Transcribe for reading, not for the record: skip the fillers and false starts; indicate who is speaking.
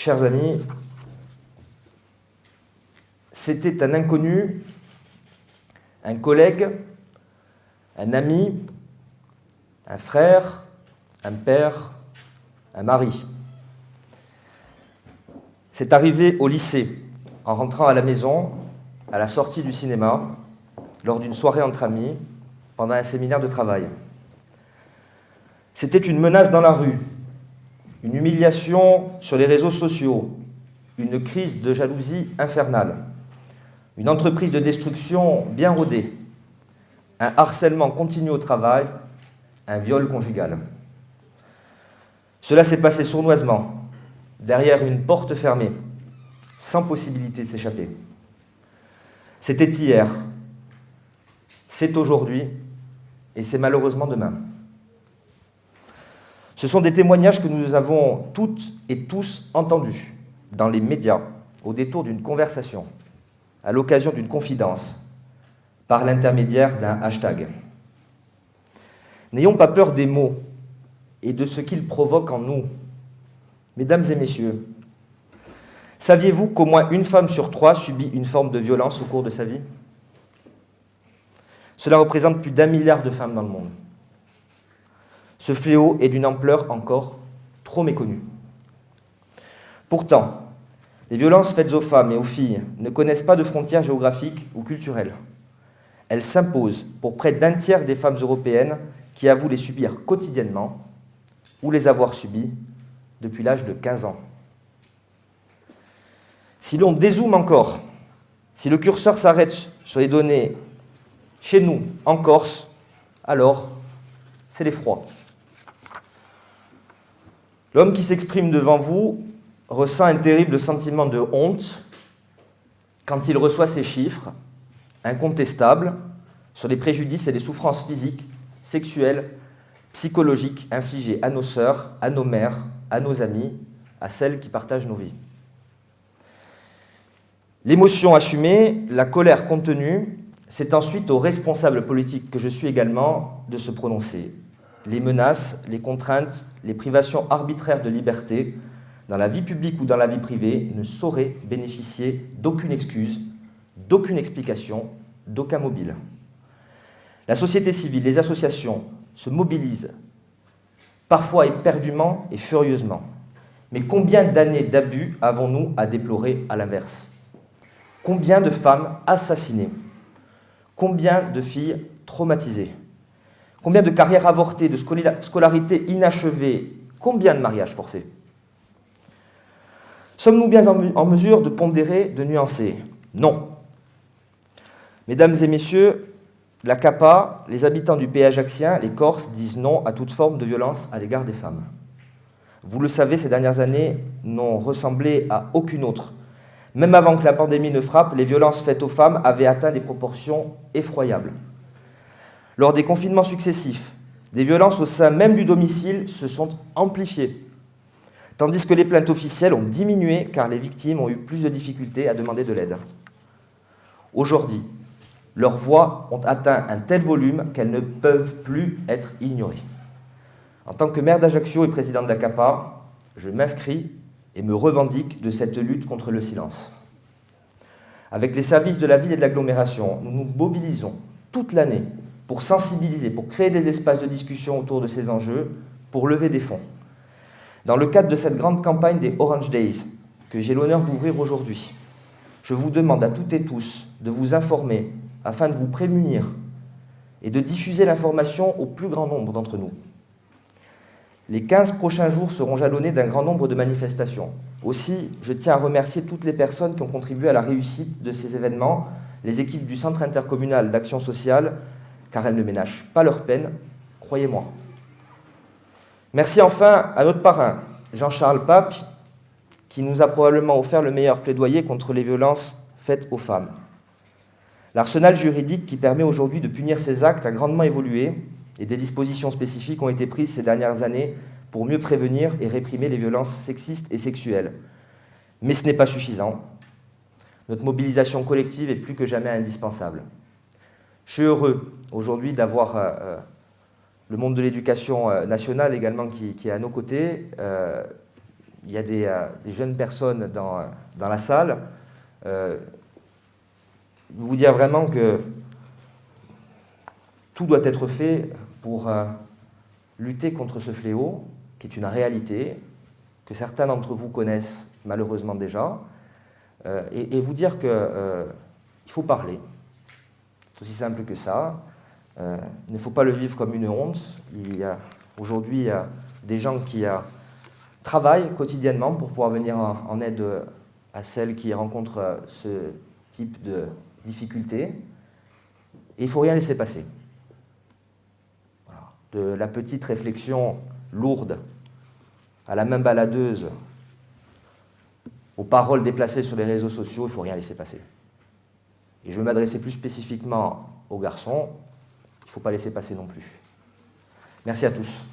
Speaker 1: Chers amis, c'était un inconnu, un collègue, un ami, un frère, un père, un mari. C'est arrivé au lycée, en rentrant à la maison, à la sortie du cinéma, lors d'une soirée entre amis, pendant un séminaire de travail. C'était une menace dans la rue, une humiliation sur les réseaux sociaux, une crise de jalousie infernale, une entreprise de destruction bien rodée, un harcèlement continu au travail, un viol conjugal. Cela s'est passé sournoisement, derrière une porte fermée, sans possibilité de s'échapper. C'était hier, c'est aujourd'hui, et c'est malheureusement demain. Ce sont des témoignages que nous avons toutes et tous entendus dans les médias, au détour d'une conversation, à l'occasion d'une confidence, par l'intermédiaire d'un hashtag. N'ayons pas peur des mots et de ce qu'ils provoquent en nous. Mesdames et messieurs, saviez-vous qu'au moins une femme sur 3 subit une forme de violence au cours de sa vie ? Cela représente plus d'1 milliard de femmes dans le monde. Ce fléau est d'une ampleur encore trop méconnue. Pourtant, les violences faites aux femmes et aux filles ne connaissent pas de frontières géographiques ou culturelles. Elles s'imposent pour près d'un tiers des femmes européennes qui avouent les subir quotidiennement ou les avoir subies depuis l'âge de 15 ans. Si l'on dézoome encore, si le curseur s'arrête sur les données chez nous, en Corse, alors c'est l'effroi. L'homme qui s'exprime devant vous ressent un terrible sentiment de honte quand il reçoit ces chiffres incontestables sur les préjudices et les souffrances physiques, sexuelles, psychologiques infligées à nos sœurs, à nos mères, à nos amis, à celles qui partagent nos vies. L'émotion assumée, la colère contenue, c'est ensuite aux responsables politiques que je suis également de se prononcer. Les menaces, les contraintes, les privations arbitraires de liberté, dans la vie publique ou dans la vie privée, ne sauraient bénéficier d'aucune excuse, d'aucune explication, d'aucun mobile. La société civile, les associations se mobilisent, parfois éperdument et furieusement. Mais combien d'années d'abus avons-nous à déplorer à l'inverse ? Combien de femmes assassinées ? Combien de filles traumatisées ? Combien de carrières avortées, de scolarité inachevée ? Combien de mariages forcés ? Sommes-nous bien en mesure de pondérer, de nuancer ? Non. Mesdames et messieurs, la CAPA, les habitants du pays ajaccien, les Corses, disent non à toute forme de violence à l'égard des femmes. Vous le savez, ces dernières années n'ont ressemblé à aucune autre. Même avant que la pandémie ne frappe, les violences faites aux femmes avaient atteint des proportions effroyables. Lors des confinements successifs, des violences au sein même du domicile se sont amplifiées, tandis que les plaintes officielles ont diminué car les victimes ont eu plus de difficultés à demander de l'aide. Aujourd'hui, leurs voix ont atteint un tel volume qu'elles ne peuvent plus être ignorées. En tant que maire d'Ajaccio et président de la CAPA, je m'inscris et me revendique de cette lutte contre le silence. Avec les services de la ville et de l'agglomération, nous nous mobilisons toute l'année pour sensibiliser, pour créer des espaces de discussion autour de ces enjeux, pour lever des fonds. Dans le cadre de cette grande campagne des Orange Days, que j'ai l'honneur d'ouvrir aujourd'hui, je vous demande à toutes et tous de vous informer afin de vous prémunir et de diffuser l'information au plus grand nombre d'entre nous. Les 15 prochains jours seront jalonnés d'un grand nombre de manifestations. Aussi, je tiens à remercier toutes les personnes qui ont contribué à la réussite de ces événements, les équipes du Centre intercommunal d'action sociale, car elles ne ménagent pas leur peine, croyez-moi. Merci enfin à notre parrain, Jean-Charles Pape, qui nous a probablement offert le meilleur plaidoyer contre les violences faites aux femmes. L'arsenal juridique qui permet aujourd'hui de punir ces actes a grandement évolué et des dispositions spécifiques ont été prises ces dernières années pour mieux prévenir et réprimer les violences sexistes et sexuelles. Mais ce n'est pas suffisant. Notre mobilisation collective est plus que jamais indispensable. Je suis heureux aujourd'hui d'avoir le monde de l'éducation nationale également qui est à nos côtés. il y a des jeunes personnes dans la salle. Vous dire vraiment que tout doit être fait pour lutter contre ce fléau, qui est une réalité, que certains d'entre vous connaissent malheureusement déjà, et vous dire qu'il faut parler. C'est aussi simple que ça. Il ne faut pas le vivre comme une honte. Aujourd'hui, il y a des gens qui travaillent quotidiennement pour pouvoir venir en aide à celles qui rencontrent ce type de difficultés. Et il ne faut rien laisser passer. Voilà. De la petite réflexion lourde à la main baladeuse, aux paroles déplacées sur les réseaux sociaux, il ne faut rien laisser passer. Et je veux m'adresser plus spécifiquement aux garçons, il ne faut pas laisser passer non plus. Merci à tous.